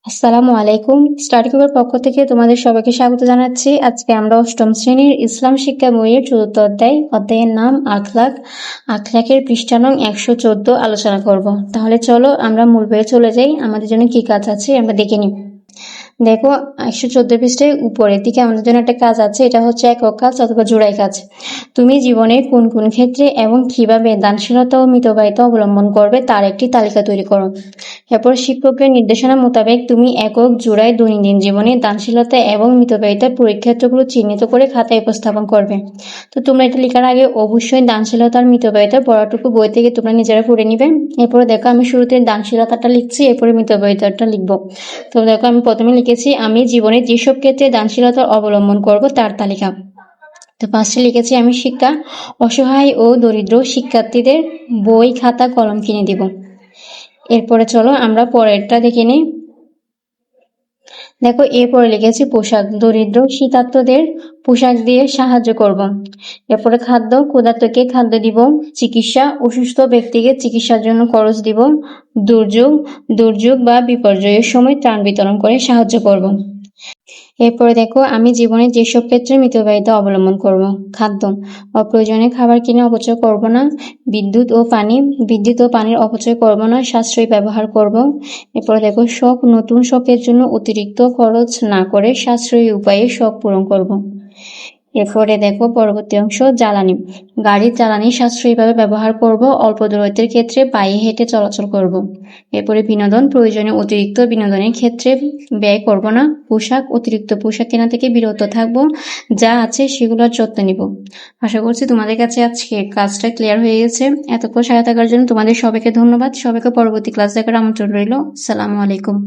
আসসালামু আলাইকুম। স্টাডি গ্রুপের পক্ষ থেকে তোমাদের সবাইকে স্বাগত জানাচ্ছি। আজকে আমরা অষ্টম শ্রেণীর ইসলাম শিক্ষা বইয়ের ৪র্থ অধ্যায়ের নাম আখলাক, আখলাকের পৃষ্ঠা নং ১১৪ আলোচনা করব। তাহলে চলো আমরা মূল বইয়ে চলে যাই। আমাদের জন্য কি কাজ আছে আমরা দেখে নিই। দেখো ১১৪ পৃষ্ঠায় উপরের দিকে আমাদের জন্য একটা কাজ আছে, এটা হচ্ছে একক কাজ অথবা জোড়াই কাজ। তুমি জীবনের কোন কোন ক্ষেত্রে এবং কিভাবে দানশীলতা ও মিতব্যয়িতা অবলম্বন করবে তার একটি তালিকা তৈরি করো। এরপর শিক্ষকের নির্দেশনা মোতাবেক তুমি একক জোড়ায় দৈনন্দিন জীবনে দানশীলতা এবং মিতব্যয়িতার পরীক্ষাগুলো চিহ্নিত করে খাতায় উপস্থাপন করবে। তো তোমরা এটা লেখার আগে অবশ্যই দানশীলতা আর মিতব্যয়িতার পড়াটুকু বই থেকে তোমরা নিজেরা পড়ে নিবে। এরপরে দেখো আমি শুরুতে দানশীলতাটা লিখছি, এরপরে মিতব্যয়িতাটা লিখবো। তো দেখো আমি প্রথমে লিখেছি আমি জীবনে যেসব ক্ষেত্রে দানশীলতা অবলম্বন করব তার তালিকা। তো ফার্স্টে লিখেছি আমি শিক্ষা, অসহায় ও দরিদ্র শিক্ষার্থীদের বই খাতা কলম কিনে দিব। এরপরে চলো আমরা পরেরটা দেখে নিই। দেখো এরপরে লিখেছি পোশাক, দরিদ্র শীতার্তদের পোশাক দিয়ে সাহায্য করব। এরপরে খাদ্য, ক্ষুধার্তকে খাদ্য দিব। চিকিৎসা, অসুস্থ ব্যক্তিকে চিকিৎসার জন্য খরচ দিব। দুর্যোগ বা বিপর্যয়ের সময় ত্রাণ বিতরণ করে সাহায্য করব। এরপরে দেখো আমি জীবনে যেসব ক্ষেত্রে মিতব্যয়িতা অবলম্বন করব। খাদ্য, অপ্রয়োজনীয় খাবার কিনে অপচয় করব না। বিদ্যুৎ ও পানির অপচয় করব না, সাশ্রয়ী ব্যবহার করব। এরপরে দেখো নতুন শখের জন্য অতিরিক্ত খরচ না করে সাশ্রয়ী উপায়ে শখ পূরণ করব। এরপরে দেখো পরবর্তী অংশ জ্বালানি, গাড়ির জ্বালানি সাশ্রয়ীভাবে ব্যবহার করব। অল্প দূরত্বের ক্ষেত্রে পায়ে হেঁটে চলাচল করব। এরপরে বিনোদন, প্রয়োজনীয় অতিরিক্ত বিনোদনের ক্ষেত্রে ব্যয় করব না। অতিরিক্ত পোশাক কেনা থেকে বিরত থাকব, যা আছে সেগুলোর যত্ন নিব। আশা করছি তোমাদের কাছে আজকে কাজটা ক্লিয়ার হয়ে গেছে। এতক্ষণ সাথে থাকার জন্য তোমাদের সবাইকে ধন্যবাদ। সবাইকে পরবর্তী ক্লাস দেখার আমন্ত্রণ রইল। আসসালামু আলাইকুম।